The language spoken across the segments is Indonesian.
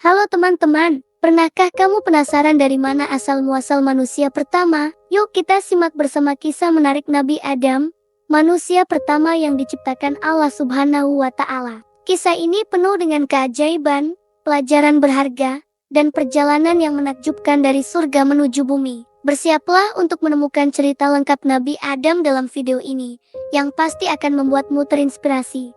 Halo teman-teman, pernahkah kamu penasaran dari mana asal-muasal manusia pertama? Yuk kita simak bersama kisah menarik Nabi Adam, manusia pertama yang diciptakan Allah Subhanahu wa Ta'ala. Kisah ini penuh dengan keajaiban, pelajaran berharga, dan perjalanan yang menakjubkan dari surga menuju bumi. Bersiaplah untuk menemukan cerita lengkap Nabi Adam dalam video ini, yang pasti akan membuatmu terinspirasi.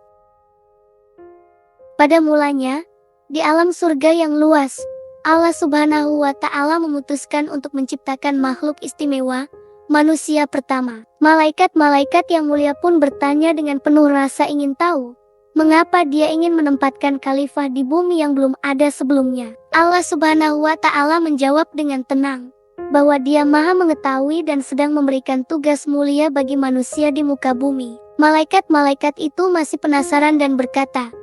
Pada mulanya, di alam surga yang luas, Allah Subhanahu wa Ta'ala memutuskan untuk menciptakan makhluk istimewa, manusia pertama. Malaikat-malaikat yang mulia pun bertanya dengan penuh rasa ingin tahu, mengapa dia ingin menempatkan khalifah di bumi yang belum ada sebelumnya. Allah Subhanahu wa Ta'ala menjawab dengan tenang, bahwa dia maha mengetahui dan sedang memberikan tugas mulia bagi manusia di muka bumi. Malaikat-malaikat itu masih penasaran dan berkata,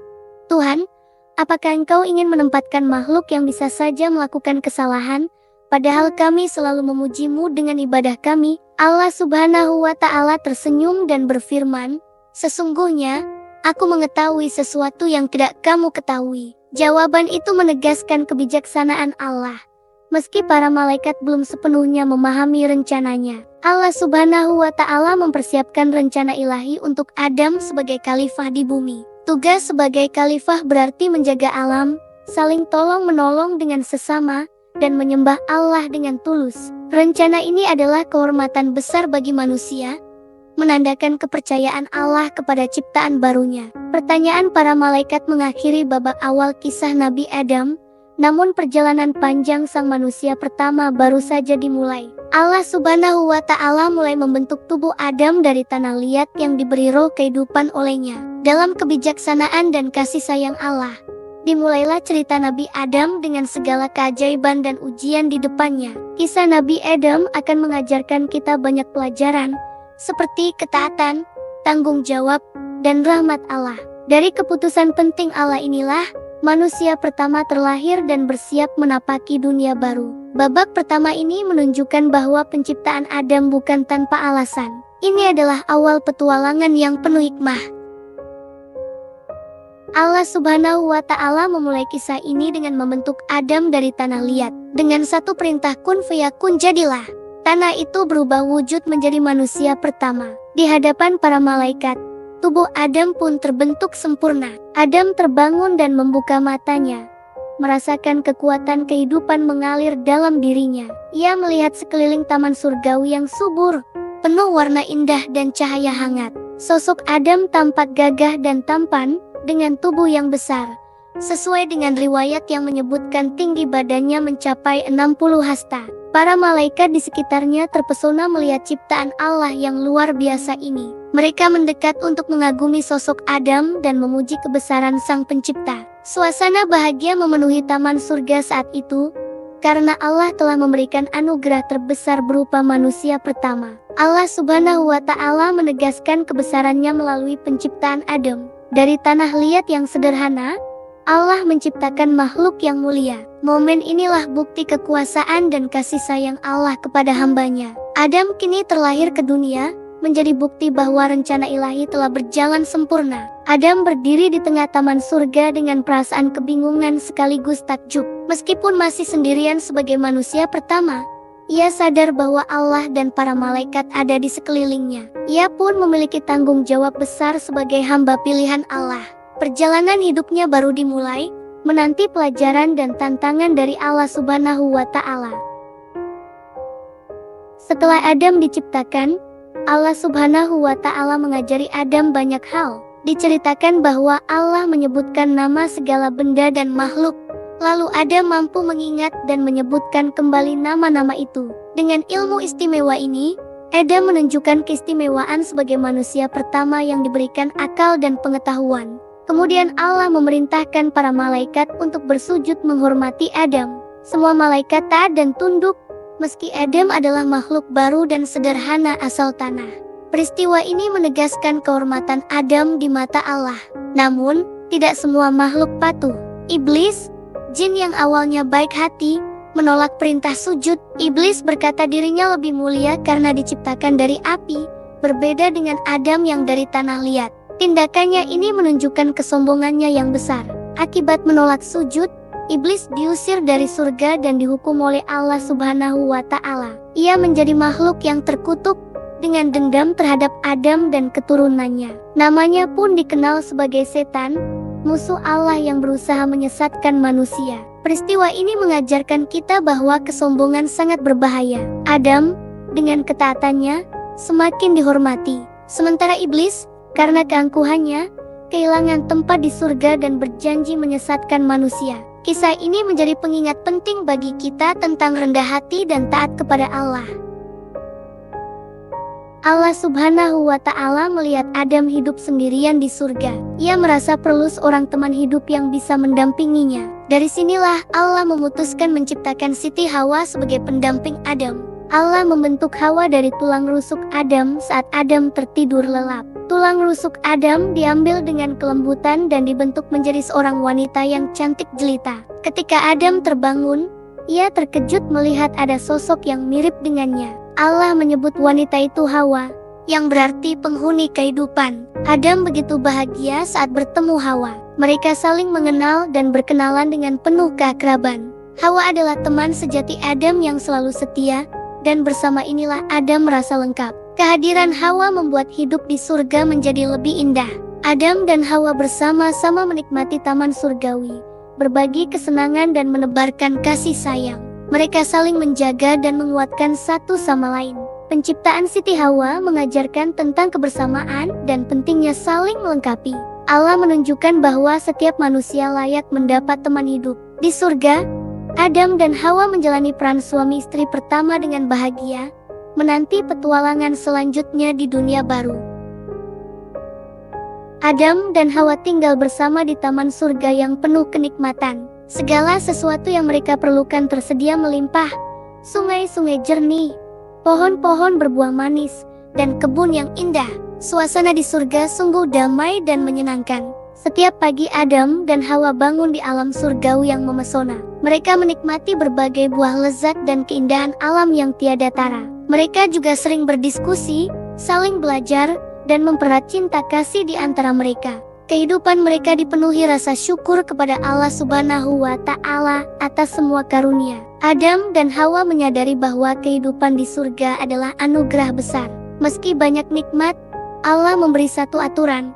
Tuhan, apakah Engkau ingin menempatkan makhluk yang bisa saja melakukan kesalahan, padahal kami selalu memuji-Mu dengan ibadah kami? Allah Subhanahu wa Ta'ala tersenyum dan berfirman, sesungguhnya, aku mengetahui sesuatu yang tidak kamu ketahui. Jawaban itu menegaskan kebijaksanaan Allah. Meski para malaikat belum sepenuhnya memahami rencananya, Allah Subhanahu wa Ta'ala mempersiapkan rencana ilahi untuk Adam sebagai khalifah di bumi. Tugas sebagai khalifah berarti menjaga alam, saling tolong-menolong dengan sesama, dan menyembah Allah dengan tulus. Rencana ini adalah kehormatan besar bagi manusia, menandakan kepercayaan Allah kepada ciptaan barunya. Pertanyaan para malaikat mengakhiri babak awal kisah Nabi Adam, namun perjalanan panjang sang manusia pertama baru saja dimulai. Allah Subhanahu wa Ta'ala mulai membentuk tubuh Adam dari tanah liat yang diberi roh kehidupan olehnya. Dalam kebijaksanaan dan kasih sayang Allah, dimulailah cerita Nabi Adam dengan segala keajaiban dan ujian di depannya. Kisah Nabi Adam akan mengajarkan kita banyak pelajaran, seperti ketaatan, tanggung jawab, dan rahmat Allah. Dari keputusan penting Allah inilah, manusia pertama terlahir dan bersiap menapaki dunia baru. Babak pertama ini menunjukkan bahwa penciptaan Adam bukan tanpa alasan. Ini adalah awal petualangan yang penuh hikmah. Allah Subhanahu wa Ta'ala memulai kisah ini dengan membentuk Adam dari tanah liat. Dengan satu perintah kun fayakun jadilah. Tanah itu berubah wujud menjadi manusia pertama. Di hadapan para malaikat, tubuh Adam pun terbentuk sempurna. Adam terbangun dan membuka matanya, merasakan kekuatan kehidupan mengalir dalam dirinya. Ia melihat sekeliling taman surgawi yang subur, penuh warna indah dan cahaya hangat. Sosok Adam tampak gagah dan tampan, dengan tubuh yang besar, sesuai dengan riwayat yang menyebutkan tinggi badannya mencapai 60 hasta. Para malaikat di sekitarnya terpesona melihat ciptaan Allah yang luar biasa ini. Mereka mendekat untuk mengagumi sosok Adam dan memuji kebesaran Sang Pencipta. Suasana bahagia memenuhi taman surga saat itu, karena Allah telah memberikan anugerah terbesar berupa manusia pertama. Allah Subhanahu wa Ta'ala menegaskan kebesarannya melalui penciptaan Adam. Dari tanah liat yang sederhana, Allah menciptakan makhluk yang mulia. Momen inilah bukti kekuasaan dan kasih sayang Allah kepada hambanya. Adam kini terlahir ke dunia, menjadi bukti bahwa rencana ilahi telah berjalan sempurna. Adam berdiri di tengah taman surga dengan perasaan kebingungan sekaligus takjub. Meskipun masih sendirian sebagai manusia pertama, ia sadar bahwa Allah dan para malaikat ada di sekelilingnya. Ia pun memiliki tanggung jawab besar sebagai hamba pilihan Allah. Perjalanan hidupnya baru dimulai, menanti pelajaran dan tantangan dari Allah Subhanahu wa Ta'ala. Setelah Adam diciptakan, Allah Subhanahu wa Ta'ala mengajari Adam banyak hal. Diceritakan bahwa Allah menyebutkan nama segala benda dan makhluk. Lalu Adam mampu mengingat dan menyebutkan kembali nama-nama itu. Dengan ilmu istimewa ini, Adam menunjukkan keistimewaan sebagai manusia pertama yang diberikan akal dan pengetahuan. Kemudian Allah memerintahkan para malaikat untuk bersujud menghormati Adam. Semua malaikat taat dan tunduk, meski Adam adalah makhluk baru dan sederhana asal tanah. Peristiwa ini menegaskan kehormatan Adam di mata Allah. Namun, tidak semua makhluk patuh. Iblis, jin yang awalnya baik hati, menolak perintah sujud. Iblis berkata dirinya lebih mulia karena diciptakan dari api, berbeda dengan Adam yang dari tanah liat. Tindakannya ini menunjukkan kesombongannya yang besar. Akibat menolak sujud, Iblis diusir dari surga dan dihukum oleh Allah Subhanahu wa Ta'ala. Ia menjadi makhluk yang terkutuk dengan dendam terhadap Adam dan keturunannya. Namanya pun dikenal sebagai setan, musuh Allah yang berusaha menyesatkan manusia. Peristiwa ini mengajarkan kita bahwa kesombongan sangat berbahaya. Adam, dengan ketaatannya, semakin dihormati. Sementara iblis, karena keangkuhannya, kehilangan tempat di surga dan berjanji menyesatkan manusia. Kisah ini menjadi pengingat penting bagi kita tentang rendah hati dan taat kepada Allah. Allah Subhanahu wa Ta'ala melihat Adam hidup sendirian di surga. Ia merasa perlu seorang teman hidup yang bisa mendampinginya. Dari sinilah Allah memutuskan menciptakan Siti Hawa sebagai pendamping Adam. Allah membentuk Hawa dari tulang rusuk Adam saat Adam tertidur lelap. Tulang rusuk Adam diambil dengan kelembutan dan dibentuk menjadi seorang wanita yang cantik jelita. Ketika Adam terbangun, ia terkejut melihat ada sosok yang mirip dengannya. Allah menyebut wanita itu Hawa, yang berarti penghuni kehidupan. Adam begitu bahagia saat bertemu Hawa. Mereka saling mengenal dan berkenalan dengan penuh keakraban. Hawa adalah teman sejati Adam yang selalu setia, dan bersama inilah Adam merasa lengkap. Kehadiran Hawa membuat hidup di surga menjadi lebih indah. Adam dan Hawa bersama-sama menikmati taman surgawi, berbagi kesenangan dan menebarkan kasih sayang. Mereka saling menjaga dan menguatkan satu sama lain. Penciptaan Siti Hawa mengajarkan tentang kebersamaan dan pentingnya saling melengkapi. Allah menunjukkan bahwa setiap manusia layak mendapat teman hidup. Di surga, Adam dan Hawa menjalani peran suami istri pertama dengan bahagia, menanti petualangan selanjutnya di dunia baru. Adam dan Hawa tinggal bersama di taman surga yang penuh kenikmatan. Segala sesuatu yang mereka perlukan tersedia melimpah. Sungai-sungai jernih, pohon-pohon berbuah manis, dan kebun yang indah. Suasana di surga sungguh damai dan menyenangkan. Setiap pagi Adam dan Hawa bangun di alam surgawi yang memesona. Mereka menikmati berbagai buah lezat dan keindahan alam yang tiada tara. Mereka juga sering berdiskusi, saling belajar, dan mempererat cinta kasih di antara mereka. Kehidupan mereka dipenuhi rasa syukur kepada Allah Subhanahu wa Ta'ala atas semua karunia. Adam dan Hawa menyadari bahwa kehidupan di surga adalah anugerah besar. Meski banyak nikmat, Allah memberi satu aturan.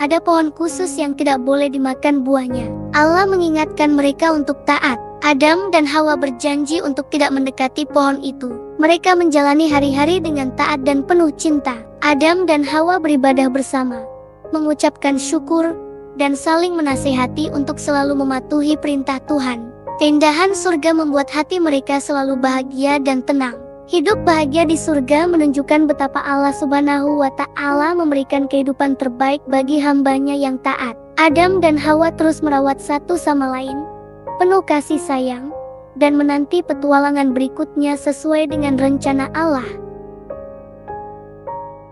Ada pohon khusus yang tidak boleh dimakan buahnya. Allah mengingatkan mereka untuk taat. Adam dan Hawa berjanji untuk tidak mendekati pohon itu. Mereka menjalani hari-hari dengan taat dan penuh cinta. Adam dan Hawa beribadah bersama, mengucapkan syukur, dan saling menasihati untuk selalu mematuhi perintah Tuhan. Keindahan surga membuat hati mereka selalu bahagia dan tenang. Hidup bahagia di surga menunjukkan betapa Allah Subhanahu wa Ta'ala memberikan kehidupan terbaik bagi hambanya yang taat. Adam dan Hawa terus merawat satu sama lain, penuh kasih sayang, dan menanti petualangan berikutnya sesuai dengan rencana Allah.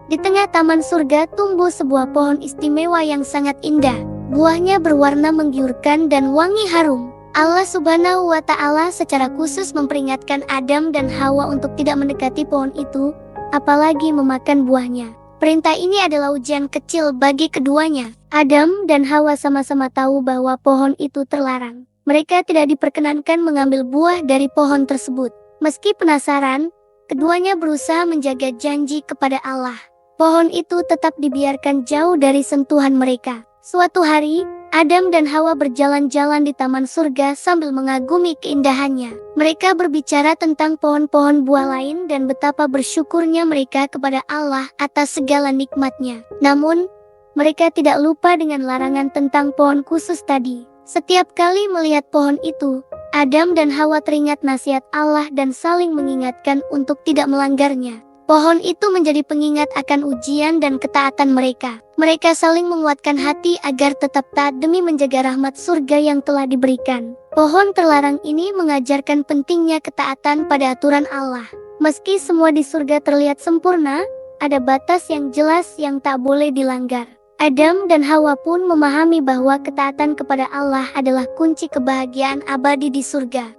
Di tengah taman surga tumbuh sebuah pohon istimewa yang sangat indah. Buahnya berwarna menggiurkan dan wangi harum. Allah Subhanahu wa Ta'ala secara khusus memperingatkan Adam dan Hawa untuk tidak mendekati pohon itu, apalagi memakan buahnya. Perintah ini adalah ujian kecil bagi keduanya. Adam dan Hawa sama-sama tahu bahwa pohon itu terlarang. Mereka tidak diperkenankan mengambil buah dari pohon tersebut. Meski penasaran, keduanya berusaha menjaga janji kepada Allah. Pohon itu tetap dibiarkan jauh dari sentuhan mereka. Suatu hari, Adam dan Hawa berjalan-jalan di taman surga sambil mengagumi keindahannya. Mereka berbicara tentang pohon-pohon buah lain dan betapa bersyukurnya mereka kepada Allah atas segala nikmatnya. Namun, mereka tidak lupa dengan larangan tentang pohon khusus tadi. Setiap kali melihat pohon itu, Adam dan Hawa teringat nasihat Allah dan saling mengingatkan untuk tidak melanggarnya. Pohon itu menjadi pengingat akan ujian dan ketaatan mereka. Mereka saling menguatkan hati agar tetap taat demi menjaga rahmat surga yang telah diberikan. Pohon terlarang ini mengajarkan pentingnya ketaatan pada aturan Allah. Meski semua di surga terlihat sempurna, ada batas yang jelas yang tak boleh dilanggar. Adam dan Hawa pun memahami bahwa ketaatan kepada Allah adalah kunci kebahagiaan abadi di surga.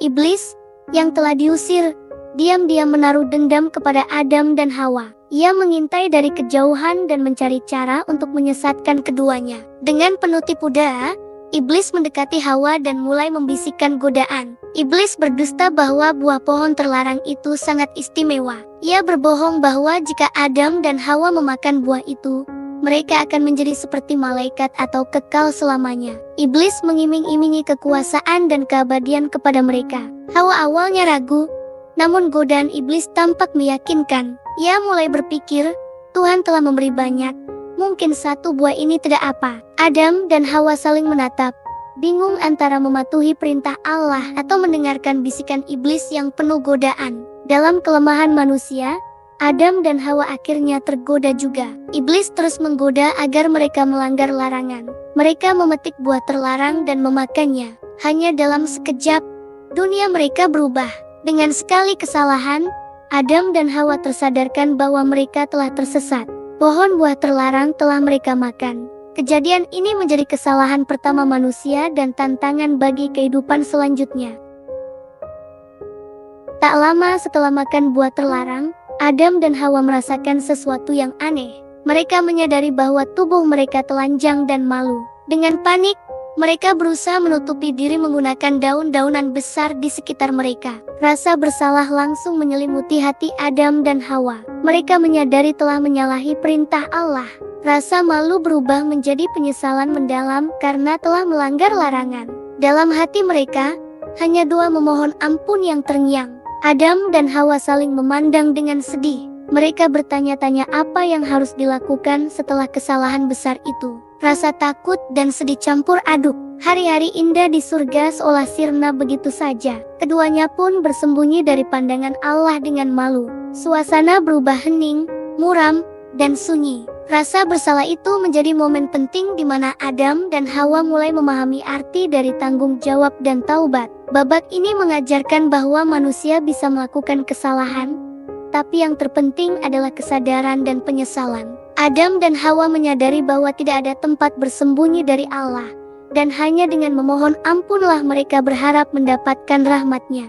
Iblis, yang telah diusir, diam-diam menaruh dendam kepada Adam dan Hawa. Ia mengintai dari kejauhan dan mencari cara untuk menyesatkan keduanya. Dengan penuh tipu daya, Iblis mendekati Hawa dan mulai membisikkan godaan. Iblis berdusta bahwa buah pohon terlarang itu sangat istimewa. Ia berbohong bahwa jika Adam dan Hawa memakan buah itu, mereka akan menjadi seperti malaikat atau kekal selamanya. Iblis mengiming-imingi kekuasaan dan keabadian kepada mereka. Hawa awalnya ragu, namun godaan iblis tampak meyakinkan. Ia mulai berpikir, Tuhan telah memberi banyak, mungkin satu buah ini tidak apa. Adam dan Hawa saling menatap, bingung antara mematuhi perintah Allah atau mendengarkan bisikan iblis yang penuh godaan. Dalam kelemahan manusia, Adam dan Hawa akhirnya tergoda juga. Iblis terus menggoda agar mereka melanggar larangan. Mereka memetik buah terlarang dan memakannya. Hanya dalam sekejap, dunia mereka berubah. Dengan sekali kesalahan, Adam dan Hawa tersadarkan bahwa mereka telah tersesat. Pohon buah terlarang telah mereka makan. Kejadian ini menjadi kesalahan pertama manusia dan tantangan bagi kehidupan selanjutnya. Tak lama setelah makan buah terlarang, Adam dan Hawa merasakan sesuatu yang aneh. Mereka menyadari bahwa tubuh mereka telanjang dan malu. Dengan panik, mereka berusaha menutupi diri menggunakan daun-daunan besar di sekitar mereka. Rasa bersalah langsung menyelimuti hati Adam dan Hawa. Mereka menyadari telah menyalahi perintah Allah. Rasa malu berubah menjadi penyesalan mendalam karena telah melanggar larangan. Dalam hati mereka, hanya doa memohon ampun yang terngiang. Adam dan Hawa saling memandang dengan sedih. Mereka bertanya-tanya apa yang harus dilakukan setelah kesalahan besar itu. Rasa takut dan sedih campur aduk. Hari-hari indah di surga seolah sirna begitu saja. Keduanya pun bersembunyi dari pandangan Allah dengan malu. Suasana berubah hening, muram, dan sunyi. Rasa bersalah itu menjadi momen penting di mana Adam dan Hawa mulai memahami arti dari tanggung jawab dan taubat. Babak ini mengajarkan bahwa manusia bisa melakukan kesalahan, tapi yang terpenting adalah kesadaran dan penyesalan. Adam dan Hawa menyadari bahwa tidak ada tempat bersembunyi dari Allah, dan hanya dengan memohon ampunlah mereka berharap mendapatkan rahmat-Nya.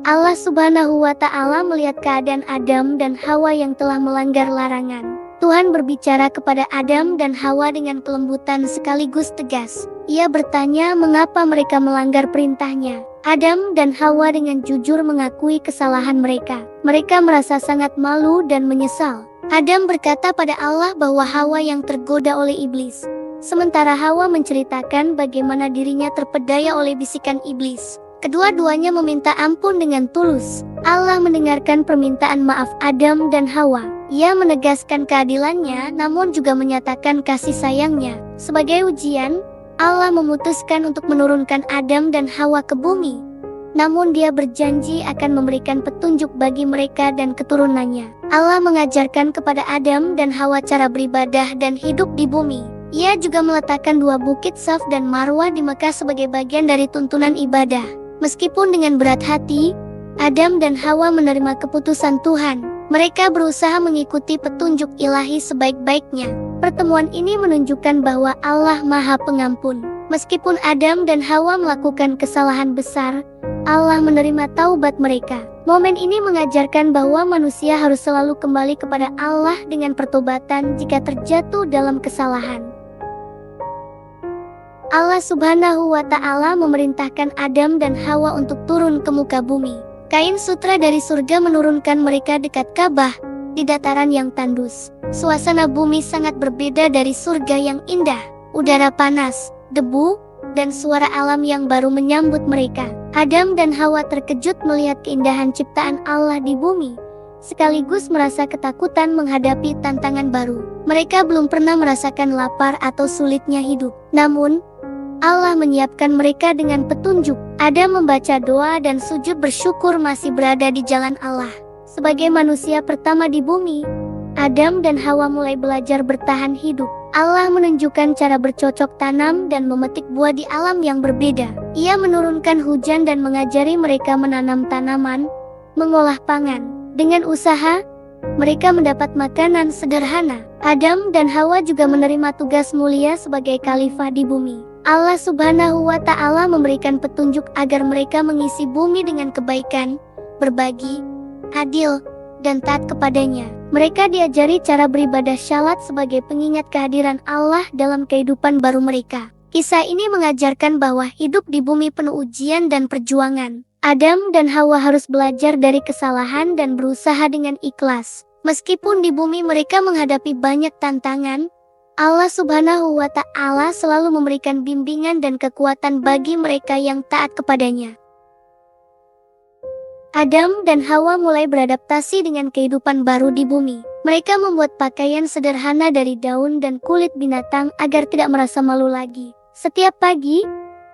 Allah Subhanahu wa Ta'ala melihat keadaan Adam dan Hawa yang telah melanggar larangan. Tuhan berbicara kepada Adam dan Hawa dengan kelembutan sekaligus tegas. Ia bertanya mengapa mereka melanggar perintah-Nya. Adam dan Hawa dengan jujur mengakui kesalahan mereka. Mereka merasa sangat malu dan menyesal. Adam berkata pada Allah bahwa Hawa yang tergoda oleh iblis. Sementara Hawa menceritakan bagaimana dirinya terpedaya oleh bisikan iblis. Kedua-duanya meminta ampun dengan tulus. Allah mendengarkan permintaan maaf Adam dan Hawa. Ia menegaskan keadilannya namun juga menyatakan kasih sayangnya. Sebagai ujian, Allah memutuskan untuk menurunkan Adam dan Hawa ke bumi. Namun Dia berjanji akan memberikan petunjuk bagi mereka dan keturunannya. Allah mengajarkan kepada Adam dan Hawa cara beribadah dan hidup di bumi. Ia juga meletakkan dua bukit Saf dan Marwah di Mekah sebagai bagian dari tuntunan ibadah. Meskipun dengan berat hati, Adam dan Hawa menerima keputusan Tuhan. Mereka berusaha mengikuti petunjuk ilahi sebaik-baiknya. Pertemuan ini menunjukkan bahwa Allah Maha Pengampun. Meskipun Adam dan Hawa melakukan kesalahan besar, Allah menerima taubat mereka. Momen ini mengajarkan bahwa manusia harus selalu kembali kepada Allah dengan pertobatan jika terjatuh dalam kesalahan. Allah Subhanahu wa Ta'ala memerintahkan Adam dan Hawa untuk turun ke muka bumi. Kain sutra dari surga menurunkan mereka dekat Ka'bah, di dataran yang tandus. Suasana bumi sangat berbeda dari surga yang indah. Udara panas, debu, dan suara alam yang baru menyambut mereka. Adam dan Hawa terkejut melihat keindahan ciptaan Allah di bumi, sekaligus merasa ketakutan menghadapi tantangan baru. Mereka belum pernah merasakan lapar atau sulitnya hidup. Namun, Allah menyiapkan mereka dengan petunjuk. Adam membaca doa dan sujud bersyukur masih berada di jalan Allah. Sebagai manusia pertama di bumi, Adam dan Hawa mulai belajar bertahan hidup. Allah menunjukkan cara bercocok tanam dan memetik buah di alam yang berbeda. Ia menurunkan hujan dan mengajari mereka menanam tanaman, mengolah pangan. Dengan usaha, mereka mendapat makanan sederhana. Adam dan Hawa juga menerima tugas mulia sebagai khalifah di bumi. Allah Subhanahu wa Ta'ala memberikan petunjuk agar mereka mengisi bumi dengan kebaikan, berbagi, adil, dan taat kepadanya. Mereka diajari cara beribadah syalat sebagai pengingat kehadiran Allah dalam kehidupan baru mereka. Kisah ini mengajarkan bahwa hidup di bumi penuh ujian dan perjuangan. Adam dan Hawa harus belajar dari kesalahan dan berusaha dengan ikhlas. Meskipun di bumi mereka menghadapi banyak tantangan, Allah Subhanahu wa Ta'ala selalu memberikan bimbingan dan kekuatan bagi mereka yang taat kepadanya. Adam dan Hawa mulai beradaptasi dengan kehidupan baru di bumi. Mereka membuat pakaian sederhana dari daun dan kulit binatang agar tidak merasa malu lagi. Setiap pagi,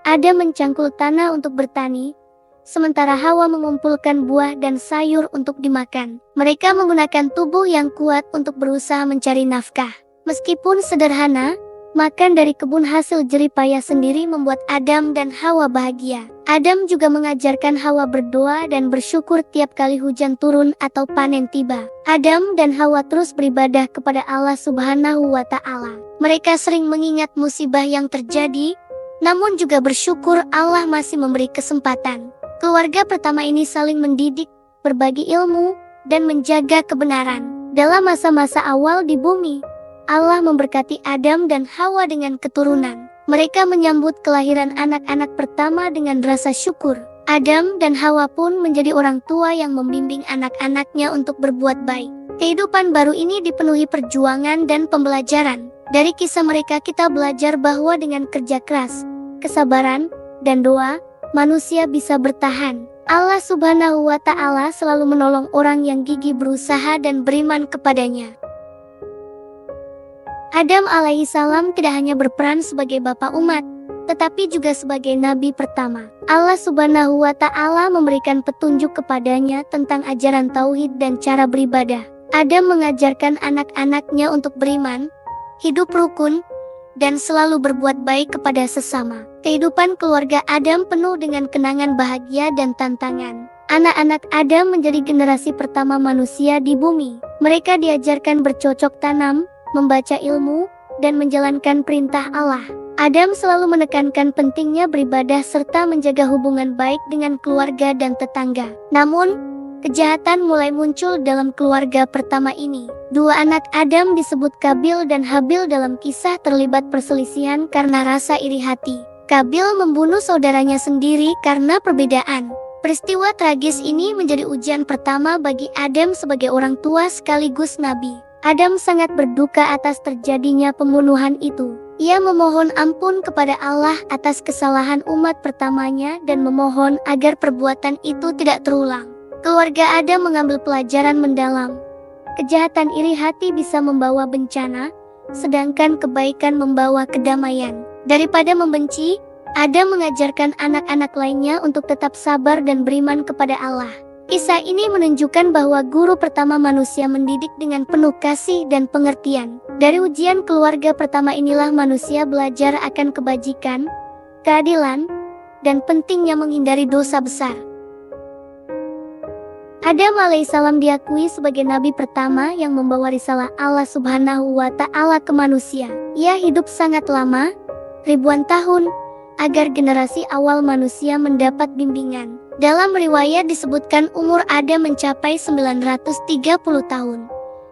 Adam mencangkul tanah untuk bertani, sementara Hawa mengumpulkan buah dan sayur untuk dimakan. Mereka menggunakan tubuh yang kuat untuk berusaha mencari nafkah. Meskipun sederhana, makan dari kebun hasil jerih payah sendiri membuat Adam dan Hawa bahagia. Adam juga mengajarkan Hawa berdoa dan bersyukur tiap kali hujan turun atau panen tiba. Adam dan Hawa terus beribadah kepada Allah Subhanahu wa Ta'ala. Mereka sering mengingat musibah yang terjadi, namun juga bersyukur Allah masih memberi kesempatan. Keluarga pertama ini saling mendidik, berbagi ilmu, dan menjaga kebenaran. Dalam masa-masa awal di bumi, Allah memberkati Adam dan Hawa dengan keturunan. Mereka menyambut kelahiran anak-anak pertama dengan rasa syukur. Adam dan Hawa pun menjadi orang tua yang membimbing anak-anaknya untuk berbuat baik. Kehidupan baru ini dipenuhi perjuangan dan pembelajaran. Dari kisah mereka kita belajar bahwa dengan kerja keras, kesabaran, dan doa, manusia bisa bertahan. Allah Subhanahu wa Ta'ala selalu menolong orang yang gigih berusaha dan beriman kepadanya. Adam alaihissalam tidak hanya berperan sebagai bapak umat, tetapi juga sebagai nabi pertama. Allah Subhanahu wa Ta'ala memberikan petunjuk kepadanya tentang ajaran tauhid dan cara beribadah. Adam mengajarkan anak-anaknya untuk beriman, hidup rukun, dan selalu berbuat baik kepada sesama. Kehidupan keluarga Adam penuh dengan kenangan bahagia dan tantangan. Anak-anak Adam menjadi generasi pertama manusia di bumi. Mereka diajarkan bercocok tanam, membaca ilmu, dan menjalankan perintah Allah. Adam selalu menekankan pentingnya beribadah serta menjaga hubungan baik dengan keluarga dan tetangga. Namun, kejahatan mulai muncul dalam keluarga pertama ini. Dua anak Adam disebut Kabil dan Habil dalam kisah terlibat perselisihan karena rasa iri hati. Kabil membunuh saudaranya sendiri karena perbedaan. Peristiwa tragis ini menjadi ujian pertama bagi Adam sebagai orang tua sekaligus nabi. Adam sangat berduka atas terjadinya pembunuhan itu. Ia memohon ampun kepada Allah atas kesalahan umat pertamanya dan memohon agar perbuatan itu tidak terulang. Keluarga Adam mengambil pelajaran mendalam. Kejahatan iri hati bisa membawa bencana, sedangkan kebaikan membawa kedamaian. Daripada membenci, Adam mengajarkan anak-anak lainnya untuk tetap sabar dan beriman kepada Allah. Kisah ini menunjukkan bahwa guru pertama manusia mendidik dengan penuh kasih dan pengertian. Dari ujian keluarga pertama inilah manusia belajar akan kebajikan, keadilan, dan pentingnya menghindari dosa besar. Adam alaihissalam diakui sebagai nabi pertama yang membawa risalah Allah Subhanahu wa Ta'ala ke manusia. Ia hidup sangat lama, ribuan tahun, agar generasi awal manusia mendapat bimbingan. Dalam riwayat disebutkan umur Adam mencapai 930 tahun,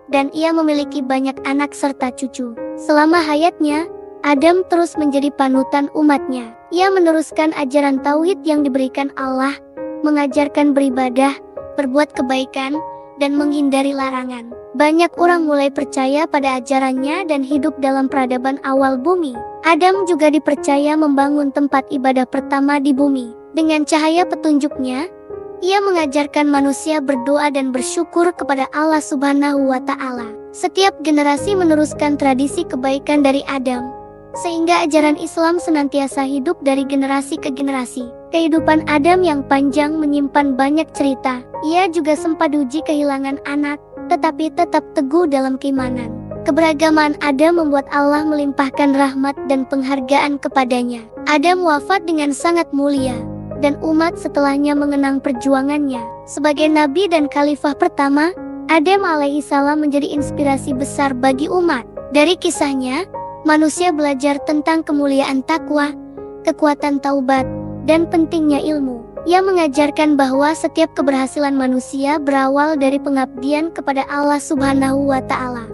dan ia memiliki banyak anak serta cucu. Selama hayatnya, Adam terus menjadi panutan umatnya. Ia meneruskan ajaran tauhid yang diberikan Allah, mengajarkan beribadah, berbuat kebaikan, dan menghindari larangan. Banyak orang mulai percaya pada ajarannya dan hidup dalam peradaban awal bumi. Adam juga dipercaya membangun tempat ibadah pertama di bumi. Dengan cahaya petunjuknya, ia mengajarkan manusia berdoa dan bersyukur kepada Allah Subhanahu wa Ta'ala. Setiap generasi meneruskan tradisi kebaikan dari Adam, sehingga ajaran Islam senantiasa hidup dari generasi ke generasi. Kehidupan Adam yang panjang menyimpan banyak cerita. Ia juga sempat diuji kehilangan anak, tetapi tetap teguh dalam keimanan. Keberagaman Adam membuat Allah melimpahkan rahmat dan penghargaan kepadanya. Adam wafat dengan sangat mulia, dan umat setelahnya mengenang perjuangannya. Sebagai nabi dan khalifah pertama, Adam alaihissalam menjadi inspirasi besar bagi umat. Dari kisahnya, manusia belajar tentang kemuliaan takwa, kekuatan taubat, dan pentingnya ilmu. Ia mengajarkan bahwa setiap keberhasilan manusia berawal dari pengabdian kepada Allah Subhanahu wa Ta'ala.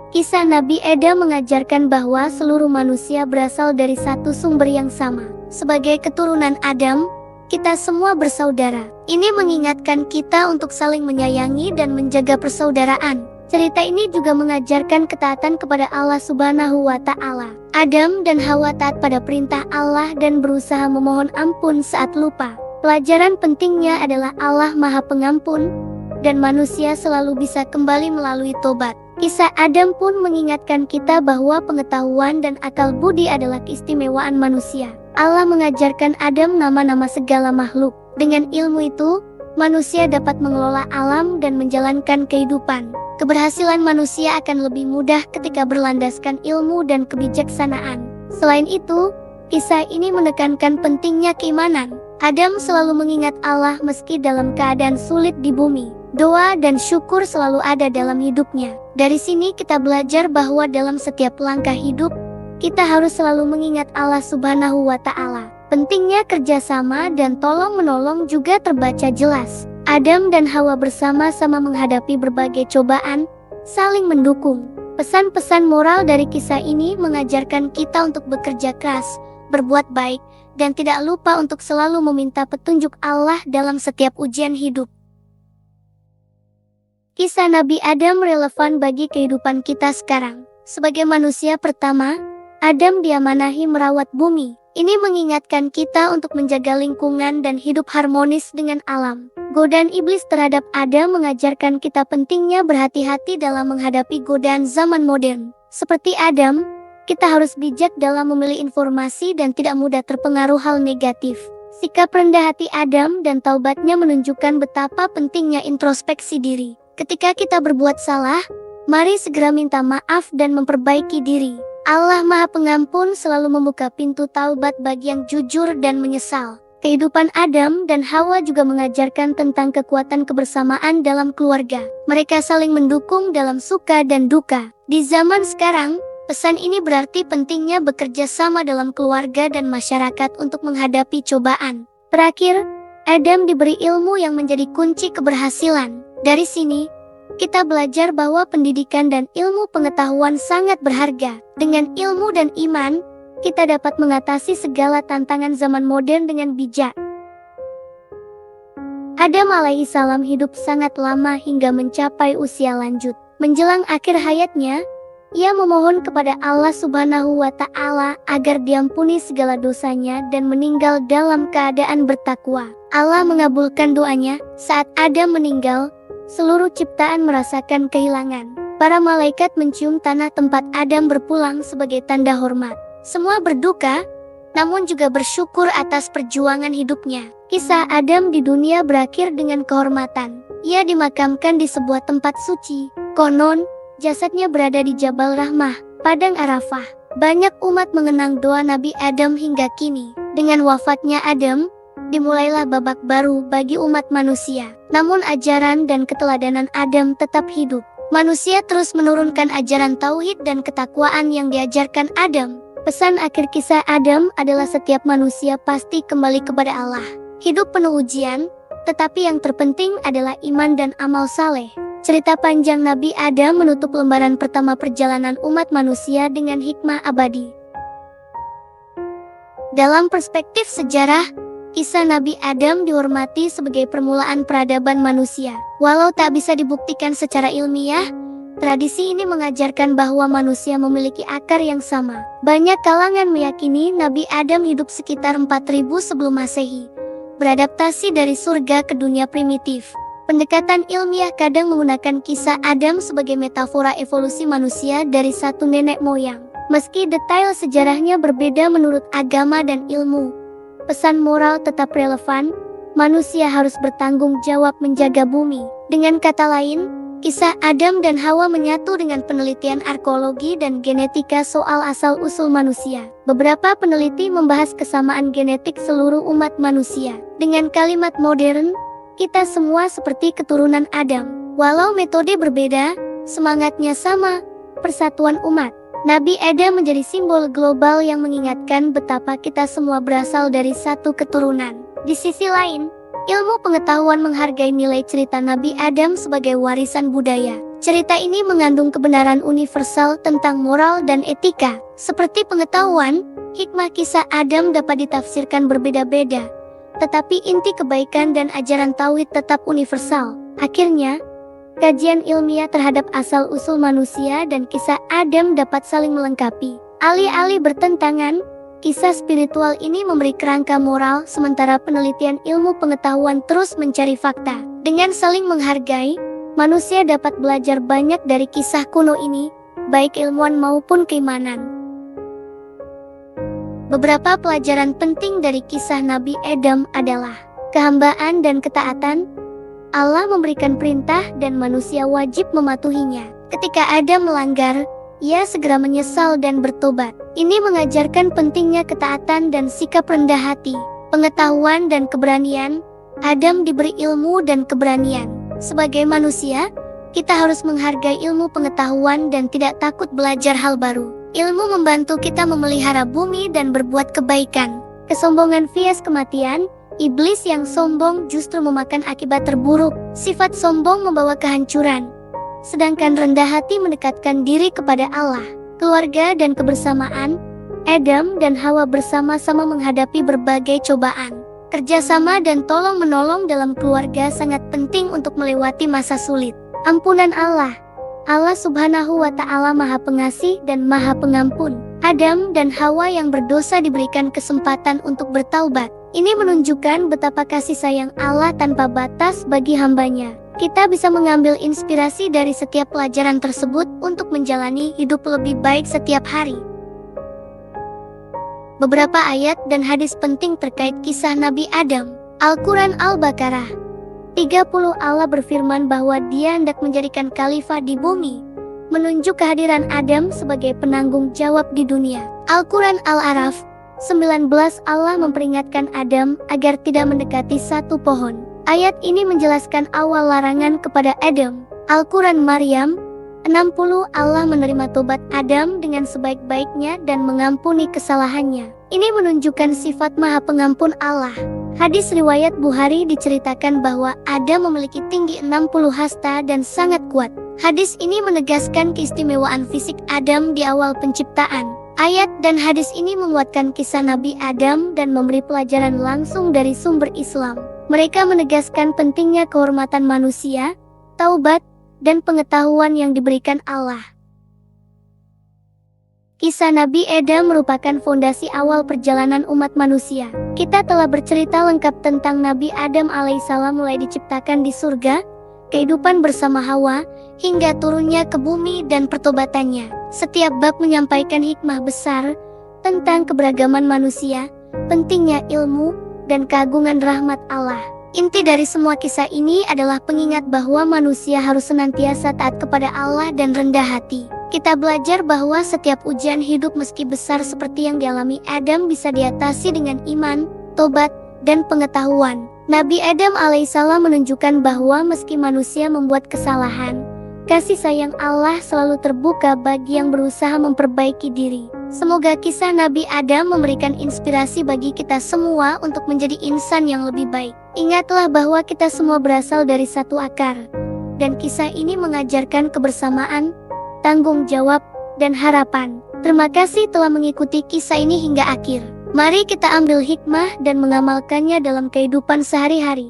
Kisah Nabi Adam mengajarkan bahwa seluruh manusia berasal dari satu sumber yang sama. Sebagai keturunan Adam, kita semua bersaudara. Ini mengingatkan kita untuk saling menyayangi dan menjaga persaudaraan. Cerita ini juga mengajarkan ketaatan kepada Allah Subhanahu wa Ta'ala. Adam dan Hawa taat pada perintah Allah dan berusaha memohon ampun saat lupa. Pelajaran pentingnya adalah Allah Maha Pengampun, dan manusia selalu bisa kembali melalui tobat. Kisah Adam pun mengingatkan kita bahwa pengetahuan dan akal budi adalah keistimewaan manusia. Allah mengajarkan Adam nama-nama segala makhluk. Dengan ilmu itu, manusia dapat mengelola alam dan menjalankan kehidupan. Keberhasilan manusia akan lebih mudah ketika berlandaskan ilmu dan kebijaksanaan. Selain itu, kisah ini menekankan pentingnya keimanan. Adam selalu mengingat Allah meski dalam keadaan sulit di bumi. Doa dan syukur selalu ada dalam hidupnya. Dari sini kita belajar bahwa dalam setiap langkah hidup, kita harus selalu mengingat Allah Subhanahu wa Ta'ala. Pentingnya kerjasama dan tolong-menolong juga terbaca jelas. Adam dan Hawa bersama-sama menghadapi berbagai cobaan, saling mendukung. Pesan-pesan moral dari kisah ini mengajarkan kita untuk bekerja keras, berbuat baik, dan tidak lupa untuk selalu meminta petunjuk Allah dalam setiap ujian hidup. Kisah Nabi Adam relevan bagi kehidupan kita sekarang. Sebagai manusia pertama, Adam diamanahi merawat bumi. Ini mengingatkan kita untuk menjaga lingkungan dan hidup harmonis dengan alam. Godaan iblis terhadap Adam mengajarkan kita pentingnya berhati-hati dalam menghadapi godaan zaman modern. Seperti Adam, kita harus bijak dalam memilih informasi dan tidak mudah terpengaruh hal negatif. Sikap rendah hati Adam dan taubatnya menunjukkan betapa pentingnya introspeksi diri. Ketika kita berbuat salah, mari segera minta maaf dan memperbaiki diri. Allah Maha Pengampun selalu membuka pintu taubat bagi yang jujur dan menyesal. Kehidupan Adam dan Hawa juga mengajarkan tentang kekuatan kebersamaan dalam keluarga. Mereka saling mendukung dalam suka dan duka. Di zaman sekarang, pesan ini berarti pentingnya bekerja sama dalam keluarga dan masyarakat untuk menghadapi cobaan. Terakhir, Adam diberi ilmu yang menjadi kunci keberhasilan. Dari sini, kita belajar bahwa pendidikan dan ilmu pengetahuan sangat berharga. Dengan ilmu dan iman, kita dapat mengatasi segala tantangan zaman modern dengan bijak. Adam alaihissalam hidup sangat lama hingga mencapai usia lanjut. Menjelang akhir hayatnya, ia memohon kepada Allah Subhanahu wa Ta'ala agar diampuni segala dosanya dan meninggal dalam keadaan bertakwa. Allah mengabulkan doanya. Saat Adam meninggal, seluruh ciptaan merasakan kehilangan. Para malaikat mencium tanah tempat Adam berpulang sebagai tanda hormat. Semua berduka, namun juga bersyukur atas perjuangan hidupnya. Kisah Adam di dunia berakhir dengan kehormatan. Ia dimakamkan di sebuah tempat suci. Konon, jasadnya berada di Jabal Rahmah, Padang Arafah. Banyak umat mengenang doa Nabi Adam hingga kini. Dengan wafatnya Adam, dimulailah babak baru bagi umat manusia. Namun ajaran dan keteladanan Adam tetap hidup. Manusia terus menurunkan ajaran tauhid dan ketakwaan yang diajarkan Adam. Pesan akhir kisah Adam adalah setiap manusia pasti kembali kepada Allah. Hidup penuh ujian, tetapi yang terpenting adalah iman dan amal saleh. Cerita panjang Nabi Adam menutup lembaran pertama perjalanan umat manusia dengan hikmah abadi. Dalam perspektif sejarah, kisah Nabi Adam dihormati sebagai permulaan peradaban manusia. Walau tak bisa dibuktikan secara ilmiah, tradisi ini mengajarkan bahwa manusia memiliki akar yang sama. Banyak kalangan meyakini Nabi Adam hidup sekitar 4000 sebelum Masehi, beradaptasi dari surga ke dunia primitif. Pendekatan ilmiah kadang menggunakan kisah Adam sebagai metafora evolusi manusia dari satu nenek moyang. Meski detail sejarahnya berbeda menurut agama dan ilmu, pesan moral tetap relevan. Manusia harus bertanggung jawab menjaga bumi. Dengan kata lain, kisah Adam dan Hawa menyatu dengan penelitian arkeologi dan genetika soal asal-usul manusia. Beberapa peneliti membahas kesamaan genetik seluruh umat manusia. Dengan kalimat modern, kita semua seperti keturunan Adam. Walau metode berbeda, semangatnya sama, persatuan umat. Nabi Adam menjadi simbol global yang mengingatkan betapa kita semua berasal dari satu keturunan. Di sisi lain, ilmu pengetahuan menghargai nilai cerita Nabi Adam sebagai warisan budaya. Cerita ini mengandung kebenaran universal tentang moral dan etika. Seperti pengetahuan, hikmah kisah Adam dapat ditafsirkan berbeda-beda, tetapi inti kebaikan dan ajaran tauhid tetap universal. Akhirnya, kajian ilmiah terhadap asal-usul manusia dan kisah Adam dapat saling melengkapi. Alih-alih bertentangan, kisah spiritual ini memberi kerangka moral, sementara penelitian ilmu pengetahuan terus mencari fakta. Dengan saling menghargai, manusia dapat belajar banyak dari kisah kuno ini, baik ilmuwan maupun keimanan. Beberapa pelajaran penting dari kisah Nabi Adam adalah kehambaan dan ketaatan. Allah memberikan perintah dan manusia wajib mematuhinya. Ketika Adam melanggar, ia segera menyesal dan bertobat. Ini mengajarkan pentingnya ketaatan dan sikap rendah hati. Pengetahuan dan keberanian. Adam diberi ilmu dan keberanian. Sebagai manusia, kita harus menghargai ilmu pengetahuan dan tidak takut belajar hal baru. Ilmu membantu kita memelihara bumi dan berbuat kebaikan. Kesombongan vs kematian. Iblis yang sombong justru memakan akibat terburuk. Sifat sombong membawa kehancuran, sedangkan rendah hati mendekatkan diri kepada Allah. Keluarga dan kebersamaan. Adam dan Hawa bersama-sama menghadapi berbagai cobaan. Kerjasama dan tolong-menolong dalam keluarga sangat penting untuk melewati masa sulit. Ampunan Allah. Allah Subhanahu wa Ta'ala Maha Pengasih dan Maha Pengampun. Adam dan Hawa yang berdosa diberikan kesempatan untuk bertaubat. Ini menunjukkan betapa kasih sayang Allah tanpa batas bagi hambanya. Kita bisa mengambil inspirasi dari setiap pelajaran tersebut untuk menjalani hidup lebih baik setiap hari. Beberapa ayat dan hadis penting terkait kisah Nabi Adam. Al-Quran Al-Baqarah 30. Allah berfirman bahwa Dia hendak menjadikan khalifah di bumi, menunjuk kehadiran Adam sebagai penanggung jawab di dunia. Al-Quran Al-A'raf 19. Allah memperingatkan Adam agar tidak mendekati satu pohon. Ayat ini menjelaskan awal larangan kepada Adam. Al-Quran Maryam 60. Allah menerima tobat Adam dengan sebaik-baiknya dan mengampuni kesalahannya. Ini menunjukkan sifat Maha Pengampun Allah. Hadis riwayat Bukhari diceritakan bahwa Adam memiliki tinggi 60 hasta dan sangat kuat. Hadis ini menegaskan keistimewaan fisik Adam di awal penciptaan. Ayat dan hadis ini menguatkan kisah Nabi Adam dan memberi pelajaran langsung dari sumber Islam. Mereka menegaskan pentingnya kehormatan manusia, taubat, dan pengetahuan yang diberikan Allah. Kisah Nabi Adam merupakan fondasi awal perjalanan umat manusia. Kita telah bercerita lengkap tentang Nabi Adam alaihissalam mulai diciptakan di surga, kehidupan bersama Hawa, hingga turunnya ke bumi dan pertobatannya. Setiap bab menyampaikan hikmah besar tentang keberagaman manusia, pentingnya ilmu, dan keagungan rahmat Allah. Inti dari semua kisah ini adalah pengingat bahwa manusia harus senantiasa taat kepada Allah dan rendah hati. Kita belajar bahwa setiap ujian hidup meski besar seperti yang dialami Adam bisa diatasi dengan iman, tobat, dan pengetahuan. Nabi Adam alaihissalam menunjukkan bahwa meski manusia membuat kesalahan, kasih sayang Allah selalu terbuka bagi yang berusaha memperbaiki diri. Semoga kisah Nabi Adam memberikan inspirasi bagi kita semua untuk menjadi insan yang lebih baik. Ingatlah bahwa kita semua berasal dari satu akar, dan kisah ini mengajarkan kebersamaan, tanggung jawab, dan harapan. Terima kasih telah mengikuti kisah ini hingga akhir. Mari kita ambil hikmah dan mengamalkannya dalam kehidupan sehari-hari.